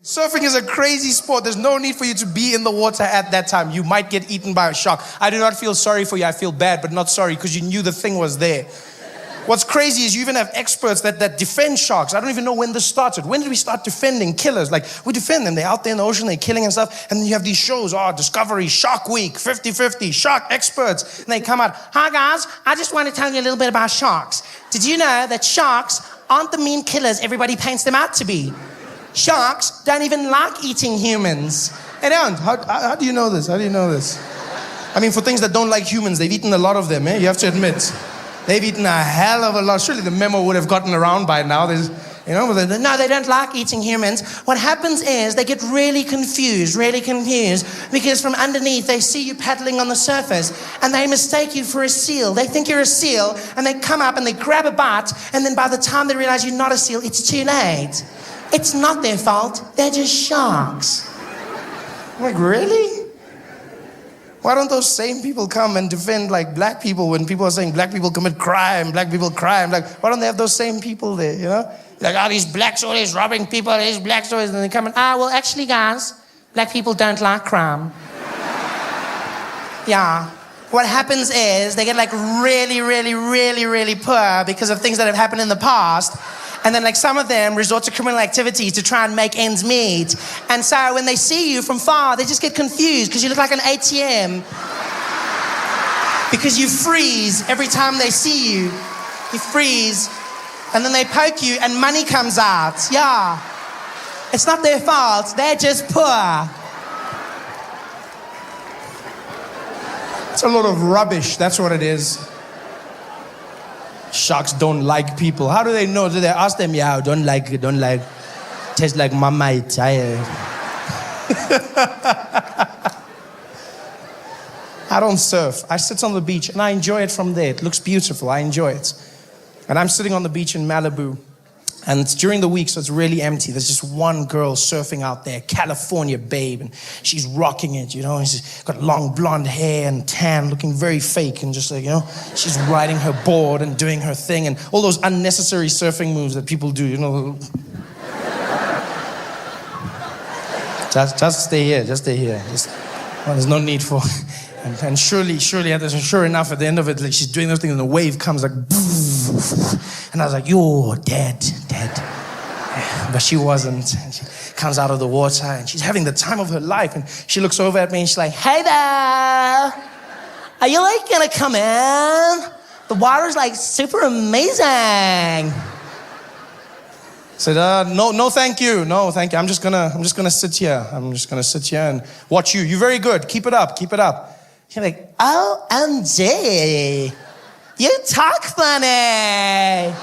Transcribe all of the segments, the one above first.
Surfing is a crazy sport. There's no need for you to be in the water at that time. You might get eaten by a shark. I do not feel sorry for you. I feel bad, but not sorry because you knew the thing was there. What's crazy is you even have experts that defend sharks. I don't even know when this started. When did we start defending killers? Like, we defend them. They're out there in the ocean, they're killing and stuff. And then you have these shows, Discovery, Shark Week, 50-50, shark experts. And they come out, hi guys, I just want to tell you a little bit about sharks. Did you know that sharks aren't the mean killers everybody paints them out to be? Sharks don't even like eating humans. They don't. How do you know this? How do you know this? I mean, for things that don't like humans, they've eaten a lot of them, You have to admit. They've eaten a hell of a lot. Surely the memo would have gotten around by now. No, they don't like eating humans. What happens is they get really confused, because from underneath they see you paddling on the surface and they mistake you for a seal. They think you're a seal and they come up and they grab a bite, and then by the time they realize you're not a seal, it's too late. It's not their fault. They're just sharks. I'm like, really? Why don't those same people come and defend like black people when people are saying black people commit crime, black people crime? Like, why don't they have those same people there, Like, these blacks always robbing people, these blacks always, and they come and, well, actually, guys, black people don't like crime. Yeah. What happens is they get like really poor because of things that have happened in the past. And then like some of them resort to criminal activities to try and make ends meet. And so when they see you from far, they just get confused because you look like an ATM. Because you freeze every time they see you. You freeze. And then they poke you and money comes out. Yeah. It's not their fault. They're just poor. It's a lot of rubbish. That's what it is. Sharks don't like people. How do they know? Do they ask them, don't like, tastes like Marmite. I don't surf. I sit on the beach and I enjoy it from there. It looks beautiful. I enjoy it. And I'm sitting on the beach in Malibu. And it's during the week, so it's really empty. There's just one girl surfing out there, California babe, and she's rocking it, and she's got long blonde hair and tan, looking very fake, and just like, she's riding her board and doing her thing, and all those unnecessary surfing moves that people do, Just stay here, there's no need for... And sure enough, at the end of it, like she's doing those things, and the wave comes like, and I was like, you're dead. But she wasn't. And she comes out of the water, and she's having the time of her life. And she looks over at me, and she's like, hey there, are you like gonna come in? The water's like super amazing. I said, no, thank you. I'm just gonna sit here. I'm just gonna sit here and watch you. You're very good. Keep it up. She's like, OMG, you talk funny.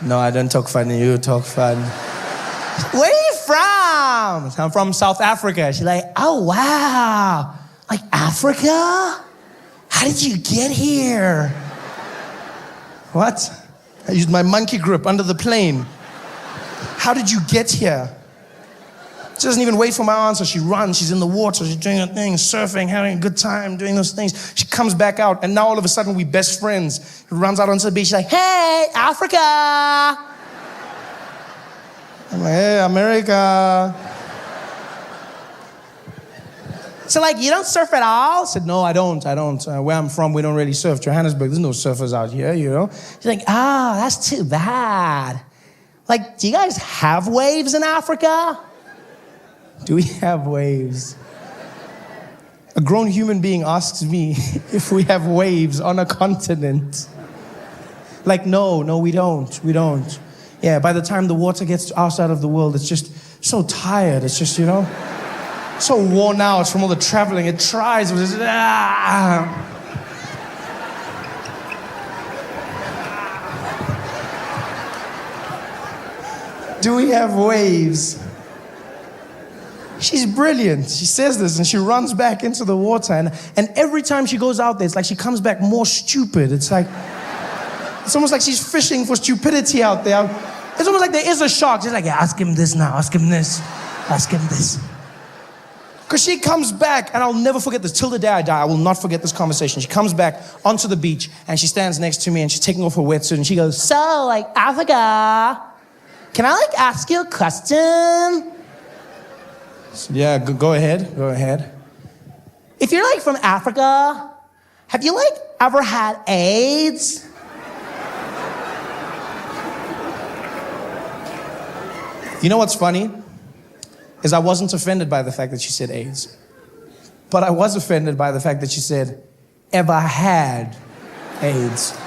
No, I don't talk funny. You talk funny. Where are you from? I'm from South Africa. She's like, oh, wow. Like Africa? How did you get here? What? I used my monkey grip under the plane. How did you get here? She doesn't even wait for my answer. She runs. She's in the water. She's doing her thing, surfing, having a good time, doing those things. She comes back out, and now all of a sudden we're best friends. She runs out onto the beach. She's like, hey, Africa. I'm like, hey, America. So like, you don't surf at all? I said, no, I don't. Where I'm from, we don't really surf. Johannesburg, there's no surfers out here, She's like, that's too bad. Like, do you guys have waves in Africa? Do we have waves? A grown human being asks me if we have waves on a continent. Like, no, we don't. Yeah, by the time the water gets to our side of the world, it's just so tired. It's just, so worn out from all the traveling. It tries, but it's, Do we have waves? She's brilliant. She says this and she runs back into the water. And every time she goes out there, it's like she comes back more stupid. It's almost like she's fishing for stupidity out there. It's almost like there is a shark. She's like, yeah, ask him this now. Ask him this. Because she comes back, and I'll never forget this. Till the day I die, I will not forget this conversation. She comes back onto the beach, and she stands next to me, and she's taking off her wetsuit, and she goes, so, Africa, can I, ask you a question? said, yeah, go ahead, go ahead. If you're like from Africa, have you like ever had AIDS? You know what's funny? Is I wasn't offended by the fact that she said AIDS. But I was offended by the fact that she said, ever had AIDS.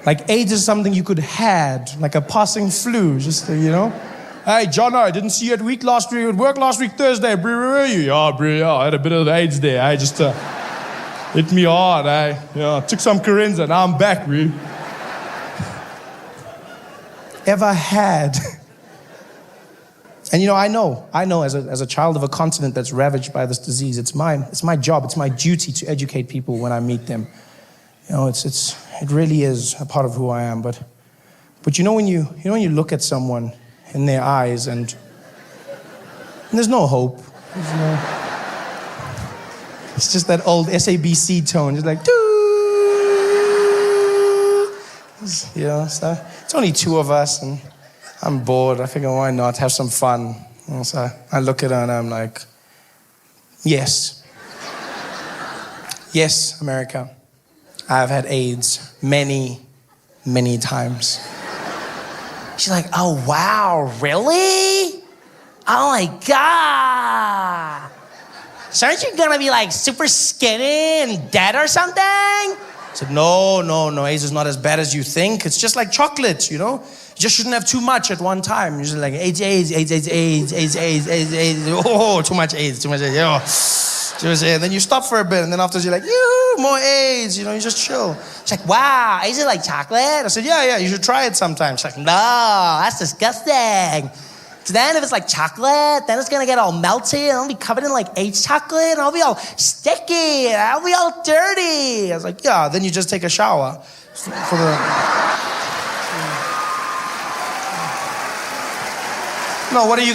Like AIDS is something you could had, like a passing flu, just, you know? Hey, John, I didn't see you at work last week Thursday. Where were you? Yeah, bro, yeah, I had a bit of AIDS there. I just hit me hard. I took some Corinza, now I'm back, bro. Ever had. And you know, I know as a child of a continent that's ravaged by this disease, it's my job, it's my duty to educate people when I meet them. You know, it really is a part of who I am. But you know when you look at someone in their eyes and there's no hope. It's just that old SABC tone, just like, doo. You know, so it's only two of us and I'm bored. I figure, why not have some fun? And so I look at her and I'm like, yes. Yes, America. I've had AIDS many, many times. She's like, oh, wow, really? Oh my God. So aren't you gonna be like super skinny and dead or something? I said, no, AIDS is not as bad as you think. It's just like chocolate, you know? You just shouldn't have too much at one time. You're just like, AIDS. Oh, too much AIDS. Oh. And then you stop for a bit, and then after you're like, more AIDS, you know, you just chill. She's like, wow, is it like chocolate? I said, yeah, you should try it sometime. She's like, No, that's disgusting. So then if it's like chocolate, then it's gonna get all melty and I'll be covered in like AIDS chocolate and I'll be all sticky and I'll be all dirty. I was like, yeah, then you just take a shower. No, what are you?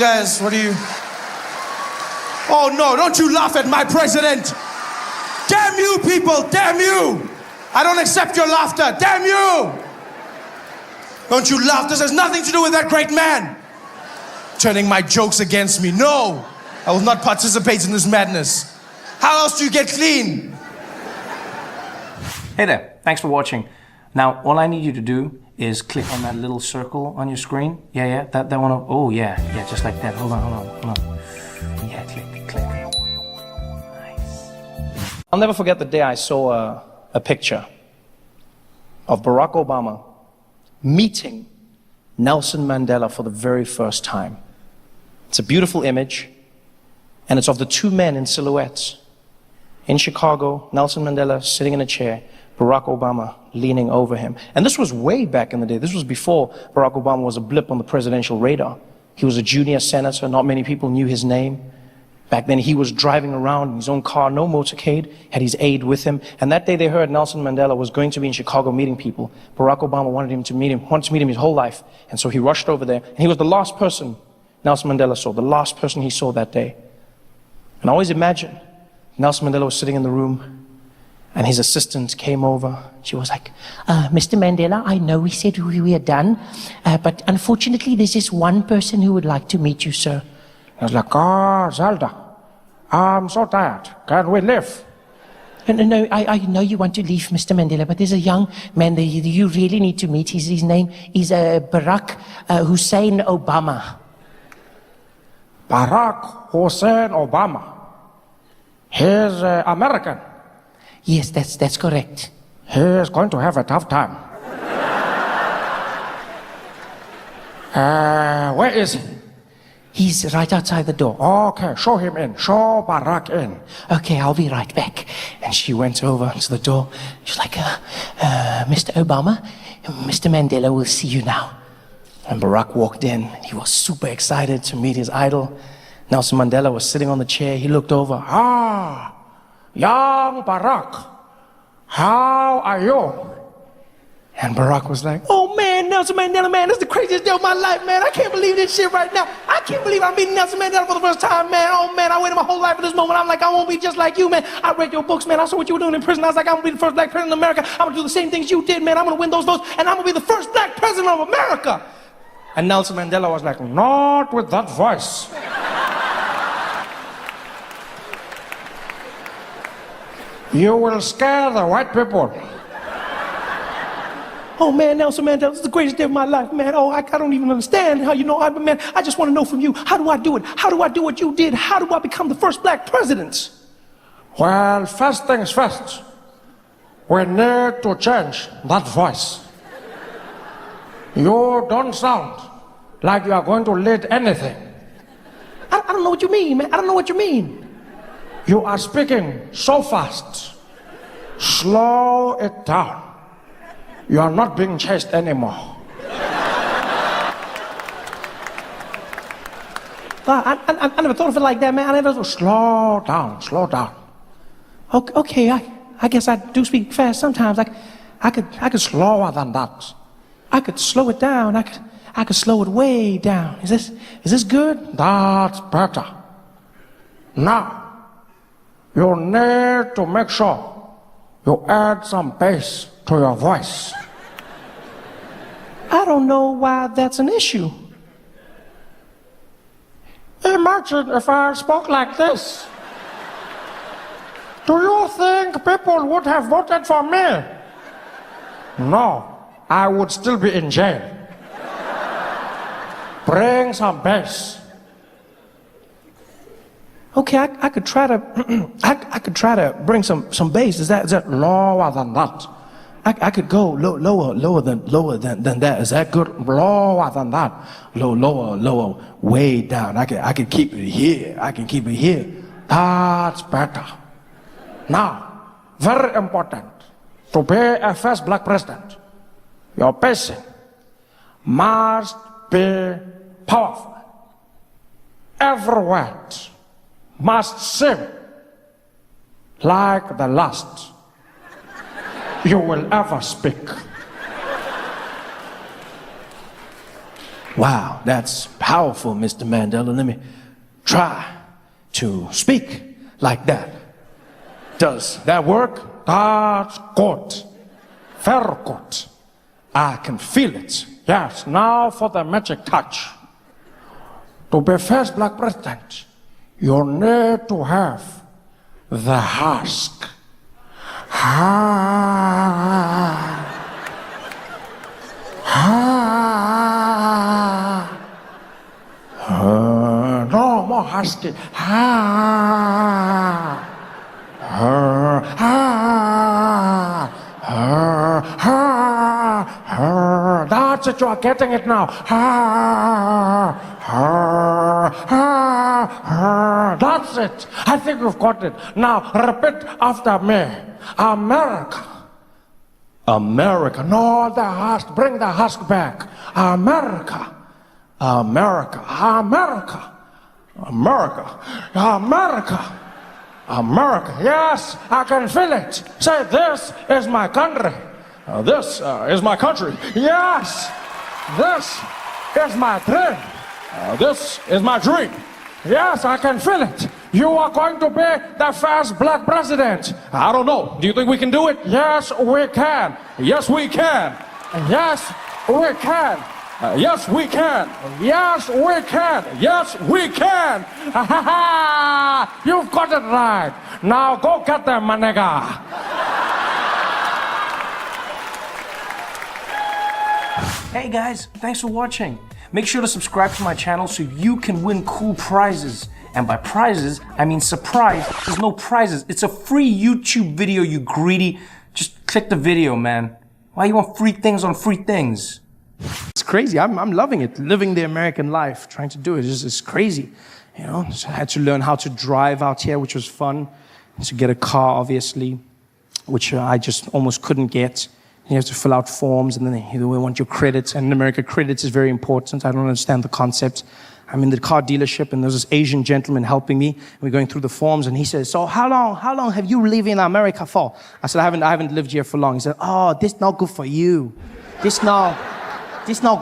Oh no, don't you laugh at my president. Damn you people, damn you. I don't accept your laughter, damn you. Don't you laugh, this has nothing to do with that great man. Turning my jokes against me, no. I will not participate in this madness. How else do you get clean? Hey there, thanks for watching. Now, all I need you to do is click on that little circle on your screen. Yeah, that one. Oh, yeah, just like that. Hold on. Yeah, click. Nice. I'll never forget the day I saw a picture of Barack Obama meeting Nelson Mandela for the very first time. It's a beautiful image, and it's of the two men in silhouettes. In Chicago, Nelson Mandela sitting in a chair, Barack Obama leaning over him. And this was way back in the day. This was before Barack Obama was a blip on the presidential radar. He was a junior senator. Not many people knew his name. Back then, he was driving around in his own car, no motorcade, had his aide with him. And that day they heard Nelson Mandela was going to be in Chicago meeting people. Barack Obama wanted to meet him his whole life. And so he rushed over there. And he was the last person Nelson Mandela saw, the last person he saw that day. And I always imagine Nelson Mandela was sitting in the room and his assistant came over. She was like, Mr. Mandela, I know we said we are done, but unfortunately there's just one person who would like to meet you, sir. I was like, Zelda, I'm so tired. Can we leave? No, I know you want to leave, Mr. Mandela, but there's a young man that you really need to meet. His name is Barack Hussein Obama. Barack Hussein Obama. He's American. Yes, that's correct. He's going to have a tough time. Where is he? He's right outside the door. Okay, show him in. Show Barack in. Okay, I'll be right back. And she went over to the door. She's like, Mr. Obama, Mr. Mandela will see you now. And Barack walked in. He was super excited to meet his idol. Nelson Mandela was sitting on the chair. He looked over. Young Barack, how are you? And Barack was like, oh man, Nelson Mandela, man, this is the craziest day of my life, man. I can't believe this shit right now. I can't believe I'm meeting Nelson Mandela for the first time, man. Oh man, I waited my whole life for this moment. I'm like, I won't be just like you, man. I read your books, man. I saw what you were doing in prison. I was like, I'm gonna be the first black president of America. I'm gonna do the same things you did, man. I'm gonna win those votes, and I'm gonna be the first black president of America. And Nelson Mandela was like, not with that voice. You will scare the white people. Oh man, Nelson Mandela, this is the greatest day of my life, man. Oh, I don't even understand how man, I just want to know from you, how do I do it? How do I do what you did? How do I become the first black president? Well, first things first, we need to change that voice. You don't sound like you are going to lead anything. I don't know what you mean, man. I don't know what you mean. You are speaking so fast. Slow it down. You are not being chased anymore. I never thought of it like that, man. I never. Slow down, slow down. Okay, I guess I do speak fast sometimes. I could Slower than that. I could slow it down. I could slow it way down. Is this good? That's better. Now, you need to make sure you add some bass to your voice. I don't know why that's an issue. Imagine if I spoke like this. Do you think people would have voted for me? No, I would still be in jail. Bring some bass. Okay, I could try to I could try to bring some bass. Is that Lower than that. I could go lower than that. Is that good? Lower than that. Lower, way down. I could keep it here. I can keep it here. That's better. Now, very important. To be a first black president, your pacing must be powerful. Every word must seem like the last you will ever speak. Wow, that's powerful, Mr. Mandela. Let me try to speak like that. Does that work? That's good. Very good. I can feel it. Yes, now for the magic touch. To be first black president, you need to have the husk. No more husky. That's it, you are getting it now. That's it. I think you've got it. Now repeat after me. America. America. No, the husk. Bring the husk back. America. America. America. America. America. America. Yes, I can feel it. Say, this is my country. This is my country. Yes, this is my dream. This is my dream. Yes, I can feel it. You are going to be the first black president. I don't know. Do you think we can do it? Yes, we can. Yes, we can. Yes, we can. Yes, we can. Yes, we can. Yes, we can. You've got it right. Now go get them, my nigga. Hey guys, thanks for watching. Make sure to subscribe to my channel so you can win cool prizes. And by prizes, I mean surprise. There's no prizes. It's a free YouTube video, you greedy. Just click the video, man. Why you want free things on free things? It's crazy. I'm loving it. Living the American life, trying to do it. It's crazy. You know, so I had to learn how to drive out here, which was fun. To get a car, obviously, which I just almost couldn't get. You have to fill out forms, and then they want your credits. And in America, credits is very important. I don't understand the concept. I'm in the car dealership, and there's this Asian gentleman helping me. We're going through the forms, and he says, "So how long have you lived in America for?" I said, I haven't lived here for long. He said, "Oh, this not good for you. This not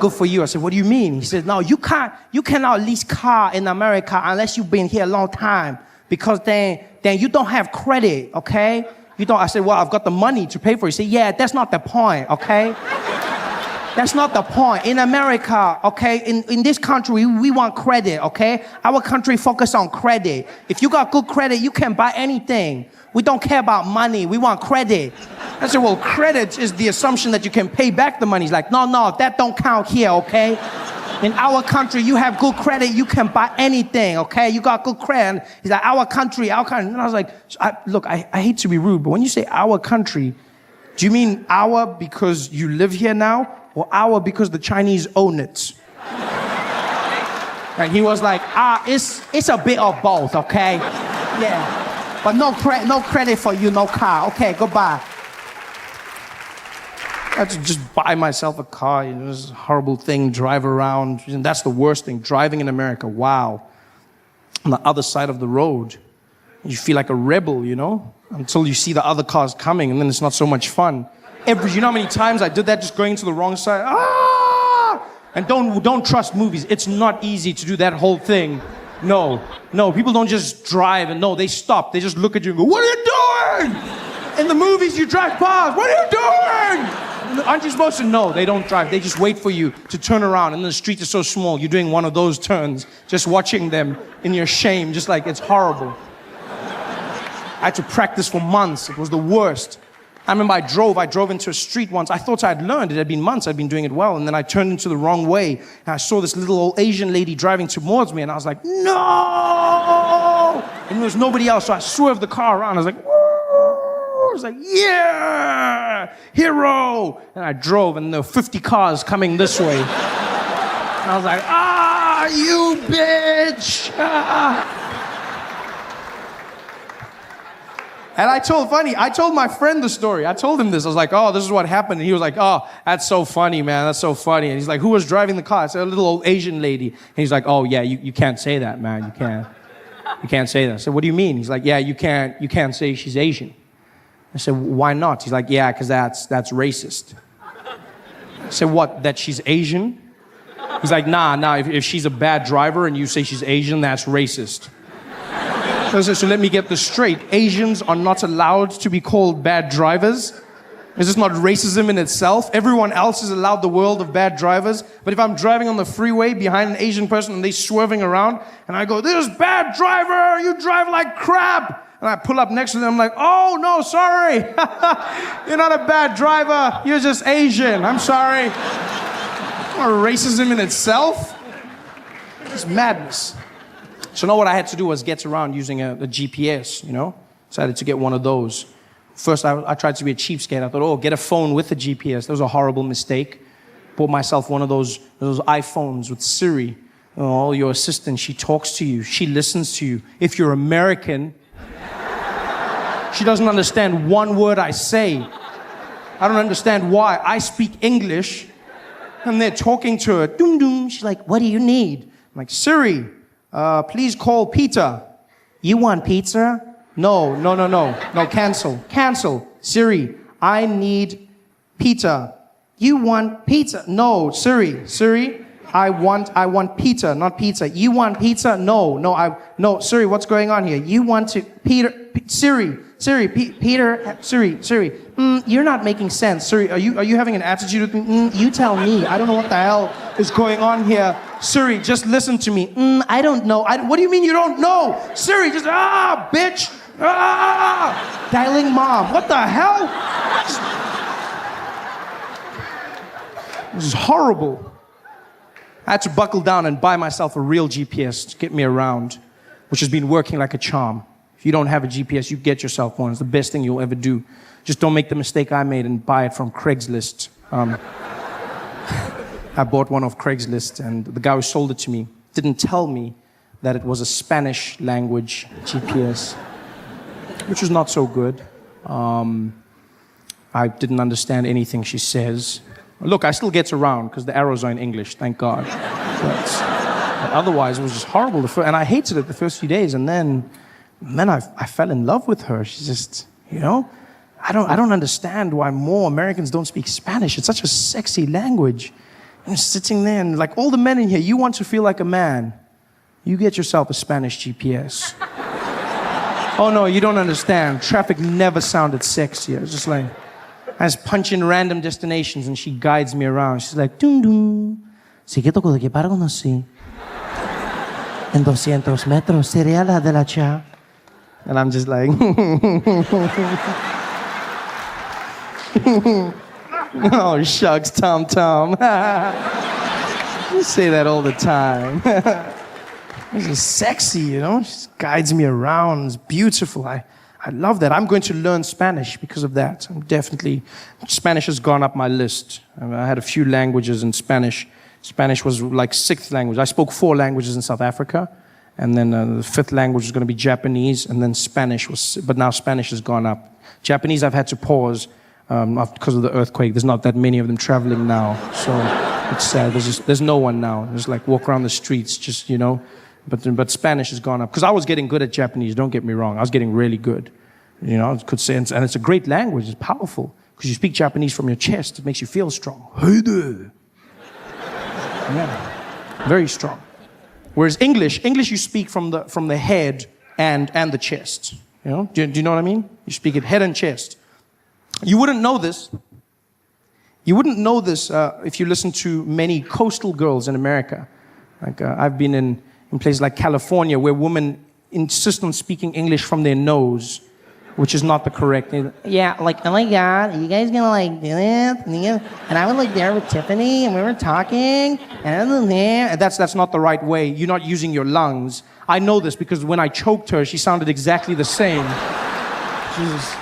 good for you." I said, "What do you mean?" He said, "No, you cannot lease car in America unless you've been here a long time, because then you don't have credit, okay? You don't." I said, "Well, I've got the money to pay for it." He said, "Yeah, that's not the point, okay?" That's not the point. In America, okay, in this country, we want credit, okay? Our country focus on credit. If you got good credit, you can buy anything. We don't care about money. We want credit. I said, well, credit is the assumption that you can pay back the money. He's like, no, that don't count here, okay? In our country, you have good credit, you can buy anything, okay? You got good credit. He's like, our country. And I was like, look, I hate to be rude, but when you say our country, do you mean our because you live here now? Or our because the Chinese own it? And he was like, it's a bit of both, okay? Yeah. But no credit for you, no car. Okay, goodbye. I had to just buy myself a car, you know, this horrible thing, drive around. And that's the worst thing, driving in America, wow. On the other side of the road, you feel like a rebel, you know? Until you see the other cars coming, and then it's not so much fun. You know how many times I did that just going to the wrong side? And don't trust movies. It's not easy to do that whole thing. No, people don't just drive and no, they stop. They just look at you and go, what are you doing? In the movies, you drive past. What are you doing? Aren't you supposed to? No, they don't drive. They just wait for you to turn around. And the street is so small. You're doing one of those turns, just watching them in your shame, just like it's horrible. I had to practice for months. It was the worst. I remember I drove into a street once. I thought I'd learned. It had been months. I'd been doing it well. And then I turned into the wrong way. And I saw this little old Asian lady driving towards me. And I was like, no! And there was nobody else. So I swerved the car around. I was like, whoa! I was like, yeah! Hero! And I drove, and there were 50 cars coming this way. And I was like, you bitch! And I told my friend the story. I told him this. I was like, oh, this is what happened. And he was like, oh, that's so funny, man. That's so funny. And he's like, who was driving the car? I said, a little old Asian lady. And he's like, oh, yeah, you can't say that, man. You can't say that. I said, what do you mean? He's like, yeah, you can't say she's Asian. I said, why not? He's like, yeah, because that's racist. I said, what, that she's Asian? He's like, nah, if she's a bad driver and you say she's Asian, that's racist. So let me get this straight. Asians are not allowed to be called bad drivers. Is this not racism in itself? Everyone else is allowed the world of bad drivers. But if I'm driving on the freeway behind an Asian person and they're swerving around, and I go, this bad driver, you drive like crap. And I pull up next to them, I'm like, oh, no, sorry. You're not a bad driver. You're just Asian. I'm sorry. Racism in itself? It's madness. So now what I had to do was get around using a GPS, you know? Decided to get one of those. First, I tried to be a cheapskate. I thought, get a phone with a GPS. That was a horrible mistake. Bought myself one of those iPhones with Siri. Oh, your assistant, she talks to you. She listens to you. If you're American, she doesn't understand one word I say. I don't understand why. I speak English, and they're talking to her. Doom, doom. She's like, what do you need? I'm like, Siri. Please call Peter. You want pizza? No, cancel. Siri, I need pizza. You want pizza? No, Siri, I want pizza, not pizza. You want pizza? No, Siri, what's going on here? You want to, Siri, you're not making sense. Siri, are you having an attitude with me? You tell me. I don't know what the hell is going on here. Siri, just listen to me. I don't know. What do you mean you don't know? Siri, just, bitch. Dialing mom. What the hell? This is horrible. I had to buckle down and buy myself a real GPS to get me around, which has been working like a charm. If you don't have a GPS, you get yourself one. It's the best thing you'll ever do. Just don't make the mistake I made and buy it from Craigslist. I bought one off Craigslist, and the guy who sold it to me didn't tell me that it was a Spanish language GPS, which was not so good. I didn't understand anything she says. Look, I still get around because the arrows are in English, thank God. But otherwise, it was just horrible. And I hated it the first few days, and then I fell in love with her. She's just, you know, I don't understand why more Americans don't speak Spanish. It's such a sexy language. I'm sitting there and like all the men in here, you want to feel like a man. You get yourself a Spanish GPS. Oh no, you don't understand. Traffic never sounded sexier. It's just like, I just punch in random destinations and she guides me around. She's like, dun dun. Sigue todo que para conocí. En 200 metros sería la derecha. And I'm just like, oh, shucks, Tom Tom. You say that all the time. This is sexy, you know? She guides me around. It's beautiful. I love that. I'm going to learn Spanish because of that. Spanish has gone up my list. I had a few languages in Spanish. Spanish was like 6th language. I spoke 4 languages in South Africa. And then the 5th language was going to be Japanese. And then Spanish was, but now Spanish has gone up. Japanese I've had to pause because of the earthquake. There's not that many of them traveling now. So it's sad. There's no one now. There's like walk around the streets, just, you know. But Spanish has gone up. Because I was getting good at Japanese, don't get me wrong. I was getting really good. You know, I could say, and it's a great language. It's powerful. Because you speak Japanese from your chest. It makes you feel strong. Hey there. Yeah. Very strong. Whereas English you speak from the head and the chest. You know? Do you know what I mean? You speak it head and chest. You wouldn't know this. You wouldn't know this if you listen to many coastal girls in America. Like I've been in places like California where women insist on speaking English from their nose, which is not the correct. Yeah, like, oh my God, are you guys gonna like do this? And I was like there with Tiffany and we were talking and that's not the right way. You're not using your lungs. I know this because when I choked her, she sounded exactly the same. Jesus.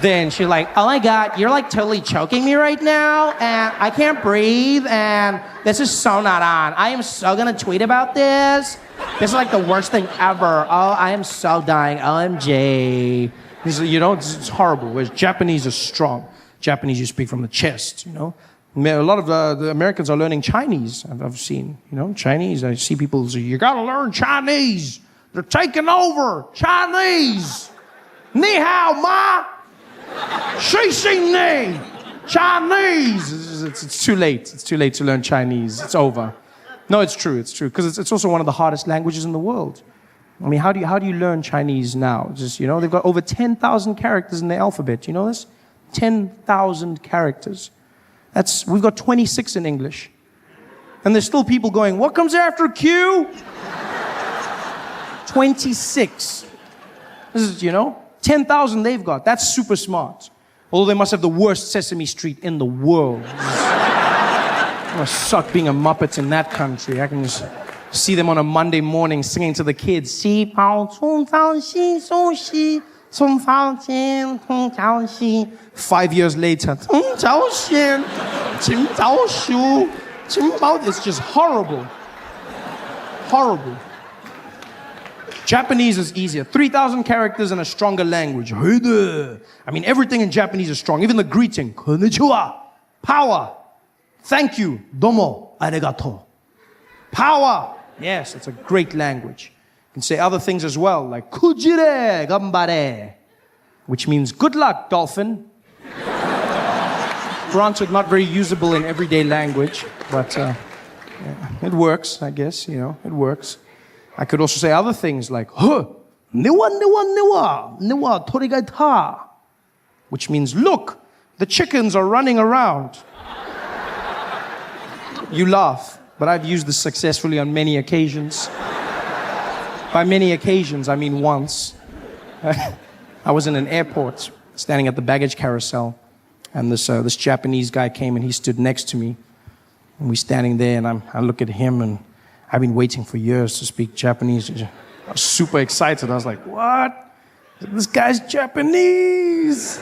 Then she's like, oh my God, you're like totally choking me right now and I can't breathe and this is so not on. I am so gonna tweet about this. This is like the worst thing ever. Oh, I am so dying. OMG. You know, it's horrible. Whereas Japanese is strong. Japanese you speak from the chest, you know. A lot of the Americans are learning Chinese, I've seen. You know, Chinese, I see people say, you gotta learn Chinese. They're taking over. Chinese. Ni hao ma. Shi xing ni. Chinese. It's too late. It's too late to learn Chinese. It's over. No, it's true. It's true. Because it's also one of the hardest languages in the world. I mean, how do you learn Chinese now? Just, you know, they've got over 10,000 characters in the alphabet. You know this? 10,000 characters. We've got 26 in English. And there's still people going, what comes after Q? 26. This is, you know, 10,000 they've got. That's super smart. Although they must have the worst Sesame Street in the world. It must suck being a Muppet in that country. I can just see them on a Monday morning singing to the kids. 5 years later, it's just horrible. Horrible. Japanese is easier. 3,000 characters and a stronger language. I mean, everything in Japanese is strong. Even the greeting. Konnichiwa. Power. Thank you. Domo. Arigato. Power. Yes, it's a great language. You can say other things as well, like kujire gambare, which means good luck, dolphin. Granted, not very usable in everyday language, but yeah, it works, I guess, you know, it works. I could also say other things like, niwa torigaita, which means, look, the chickens are running around. You laugh, but I've used this successfully on many occasions. By many occasions, I mean once. I was in an airport, standing at the baggage carousel, and this Japanese guy came and he stood next to me. And we're standing there, and I look at him, and I've been waiting for years to speak Japanese. I was super excited. I was like, what? This guy's Japanese.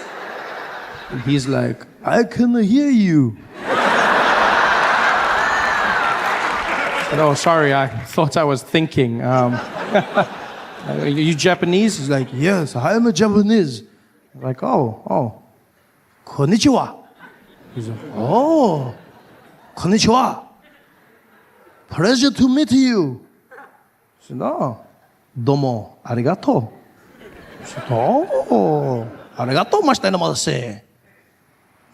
And he's like, I can hear you. Said, oh, sorry, I thought I was thinking. Are you Japanese? He's like, yes, I am a Japanese. I'm like, oh, konnichiwa. He's like, oh, konnichiwa. Pleasure to meet you. I said, oh, domo, arigato. I said, oh, arigato mashitaimase.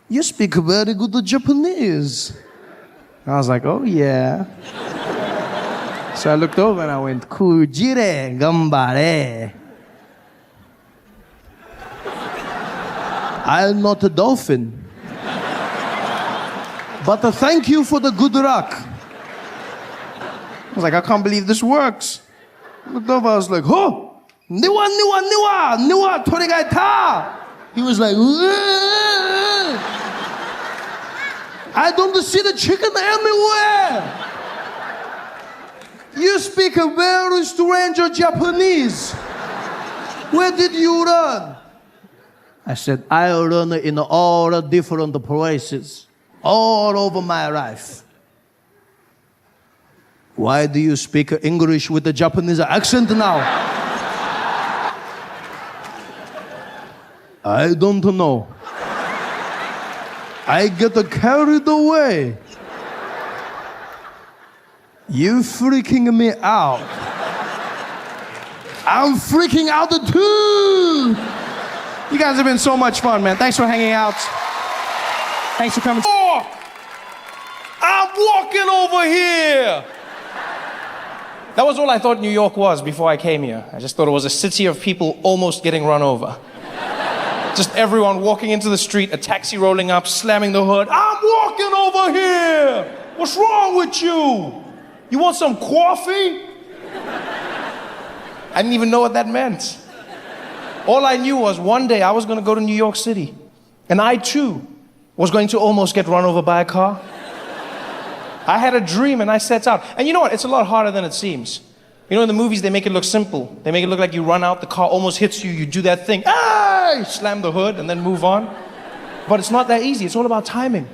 You speak very good Japanese. I was like, oh, yeah. So I looked over and I went, kujire gambare. I'm not a dolphin. But thank you for the good luck. I was like, I can't believe this works. Looked over, I was like, huh? Niwa, torigai ta. He was like, I don't see the chicken anywhere. You speak a very strange Japanese. Where did you learn? I said, I learned in all different places, all over my life. Why do you speak English with a Japanese accent now? I don't know. I get carried away. You freaking me out. I'm freaking out too. You guys have been so much fun, man. Thanks for hanging out. Thanks for coming. Oh, I'm walking over here. That was all I thought New York was before I came here. I just thought it was a city of people almost getting run over. Just everyone walking into the street, a taxi rolling up, slamming the hood. I'm walking over here. What's wrong with you? You want some coffee? I didn't even know what that meant. All I knew was one day I was going to go to New York City. And I too was going to almost get run over by a car. I had a dream and I set out. And you know what? It's a lot harder than it seems. You know, in the movies, they make it look simple. They make it look like you run out, the car almost hits you, you do that thing, slam the hood and then move on. But it's not that easy. It's all about timing.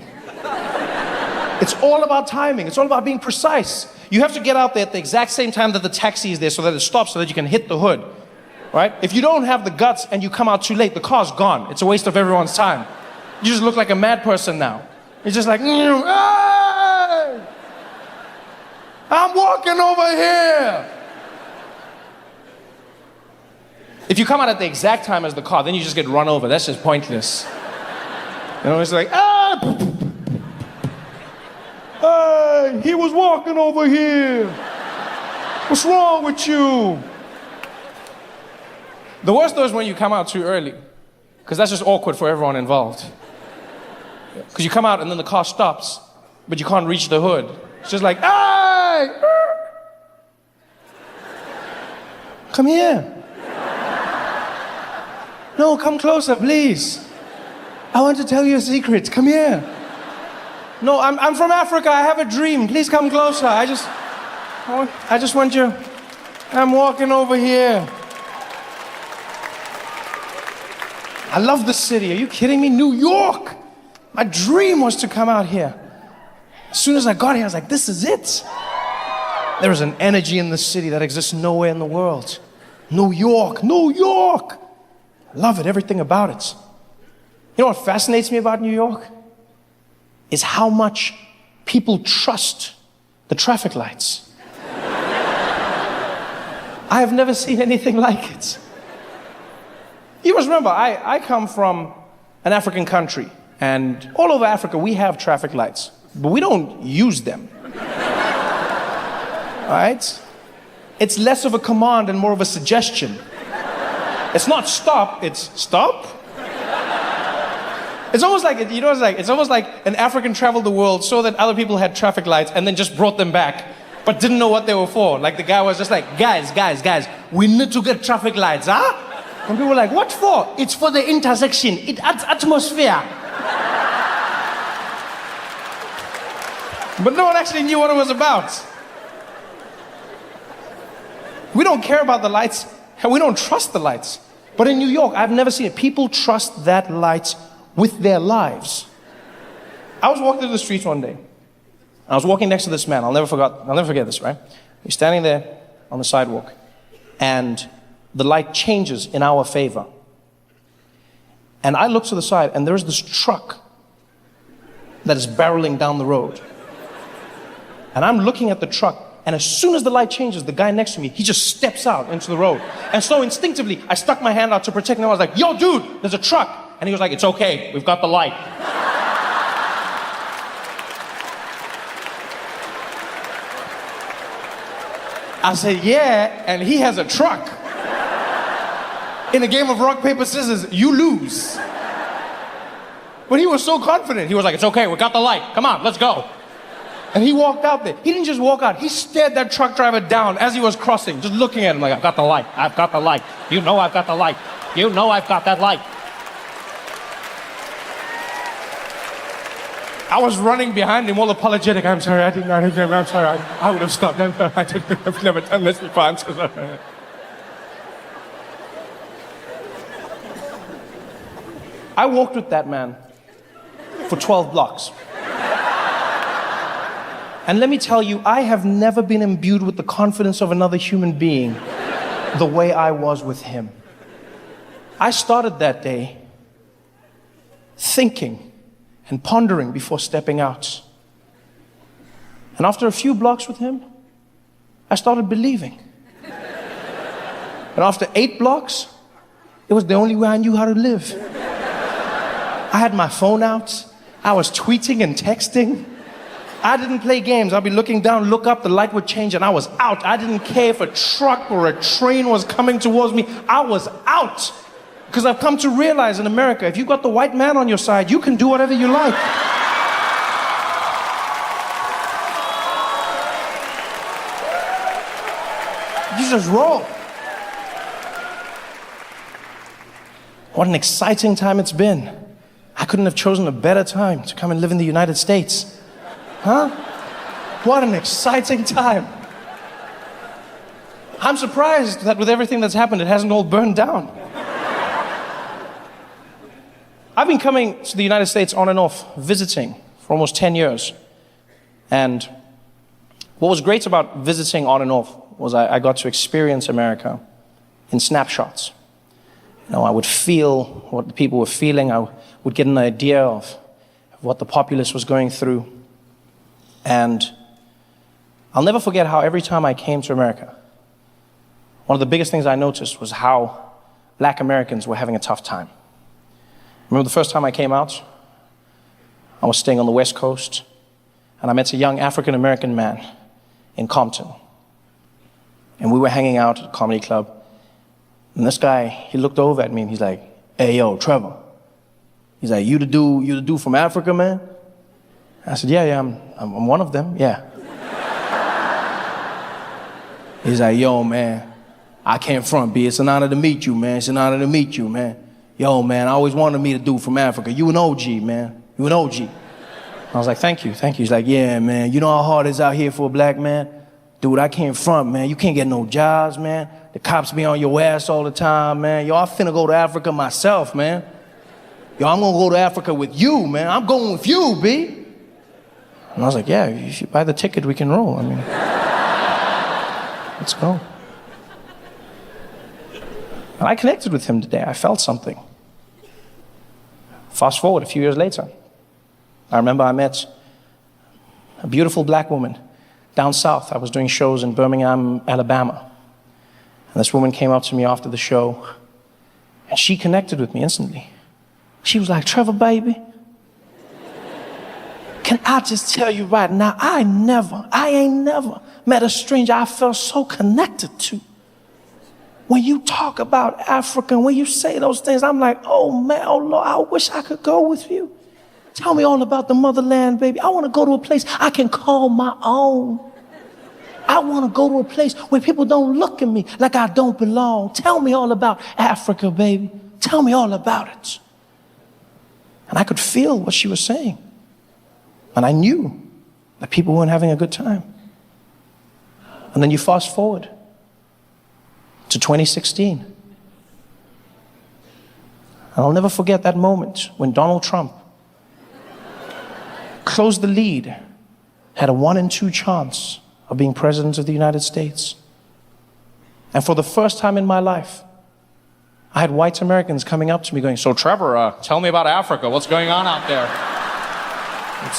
It's all about timing. It's all about being precise. You have to get out there at the exact same time that the taxi is there so that it stops so that you can hit the hood, right? If you don't have the guts and you come out too late, the car's gone. It's a waste of everyone's time. You just look like a mad person now. You're just like, hey! I'm walking over here. If you come out at the exact time as the car, then you just get run over. That's just pointless. You know, it's like, hey, he was walking over here. What's wrong with you? The worst though is when you come out too early, because that's just awkward for everyone involved. Because you come out and then the car stops, but you can't reach the hood. It's just like, hey! Come here. No, come closer, please. I want to tell you a secret. Come here. No, I'm from Africa. I have a dream. Please come closer. I just want you. I'm walking over here. I love this city. Are you kidding me? New York. My dream was to come out here. As soon as I got here, I was like, this is it. There is an energy in this city that exists nowhere in the world. New York, New York. I love it, everything about it. You know what fascinates me about New York? Is how much people trust the traffic lights. I have never seen anything like it. You must remember, I come from an African country, and all over Africa we have traffic lights, but we don't use them. Right? It's less of a command and more of a suggestion. It's not stop, it's stop. It's almost like, you know, it's almost like an African traveled the world, saw that other people had traffic lights, and then just brought them back, but didn't know what they were for. Like the guy was just like, guys, we need to get traffic lights, huh? And people were like, what for? It's for the intersection. It adds atmosphere. But no one actually knew what it was about. We don't care about the lights, and we don't trust the lights. But in New York, I've never seen it. People trust that light with their lives. I was walking through the streets one day. I was walking next to this man. I'll never forget this, right? He's standing there on the sidewalk, and the light changes in our favor. And I look to the side, and there's this truck that is barreling down the road. And I'm looking at the truck, and as soon as the light changes, the guy next to me, he just steps out into the road. And so instinctively, I stuck my hand out to protect him. I was like, yo, dude, there's a truck. And he was like, it's okay, we've got the light. I said, yeah, and he has a truck. In a game of rock, paper, scissors, you lose. But he was so confident. He was like, it's okay, we got the light. Come on, let's go. And he walked out there. He didn't just walk out. He stared that truck driver down as he was crossing, just looking at him like, I've got the light. I've got the light. You know I've got the light. You know I've got that light. I was running behind him, all apologetic. I'm sorry, I'm sorry. I would have stopped. I've never done this before. I'm so sorry. I walked with that man for 12 blocks. And let me tell you, I have never been imbued with the confidence of another human being the way I was with him. I started that day thinking and pondering before stepping out. And after a few blocks with him, I started believing. And after 8 blocks, it was the only way I knew how to live. I had my phone out. I was tweeting and texting. I didn't play games. I'd be looking down, look up, the light would change, and I was out. I didn't care if a truck or a train was coming towards me. I was out. Because I've come to realize in America, if you've got the white man on your side, you can do whatever you like. You just roll. What an exciting time it's been. I couldn't have chosen a better time to come and live in the United States. Huh? What an exciting time. I'm surprised that with everything that's happened, it hasn't all burned down. I've been coming to the United States on and off, visiting for almost 10 years. And what was great about visiting on and off was I got to experience America in snapshots. You know, I would feel what the people were feeling. I would get an idea of what the populace was going through. And I'll never forget how every time I came to America, one of the biggest things I noticed was how Black Americans were having a tough time. Remember the first time I came out? I was staying on the West Coast, and I met a young African-American man in Compton. And we were hanging out at a comedy club. And this guy, he looked over at me and he's like, hey, yo, Trevor. He's like, you the dude from Africa, man? I said, yeah, I'm one of them, yeah. He's like, yo, man, I can't front, B. It's an honor to meet you, man. It's an honor to meet you, man. Yo, man, I always wanted to meet a dude from Africa. You an OG, man. You an OG. I was like, thank you. He's like, yeah, man, you know how hard it is out here for a black man? Dude, I can't front, man. You can't get no jobs, man. The cops be on your ass all the time, man. Yo, I finna go to Africa myself, man. Yo, I'm gonna go to Africa with you, man. I'm going with you, B. And I was like, yeah, if you buy the ticket, we can roll. I mean, let's go. And I connected with him today. I felt something. Fast forward a few years later. I remember I met a beautiful black woman down south. I was doing shows in Birmingham, Alabama. And this woman came up to me after the show, and she connected with me instantly. She was like, Trevor, baby, can I just tell you right now, I ain't never met a stranger I felt so connected to. When you talk about Africa, when you say those things, I'm like, oh man, oh Lord, I wish I could go with you. Tell me all about the motherland, baby. I want to go to a place I can call my own. I want to go to a place where people don't look at me like I don't belong. Tell me all about Africa, baby. Tell me all about it. And I could feel what she was saying. And I knew that people weren't having a good time. And then you fast forward to 2016. And I'll never forget that moment when Donald Trump closed the lead, had a 1 in 2 chance of being president of the United States. And for the first time in my life, I had white Americans coming up to me going, so Trevor, tell me about Africa. What's going on out there? It's,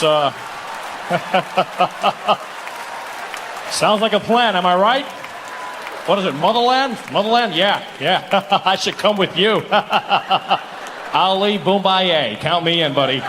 sounds like a plan, am I right? What is it, motherland? Motherland? Yeah. I should come with you. Ali Boombaye, count me in, buddy.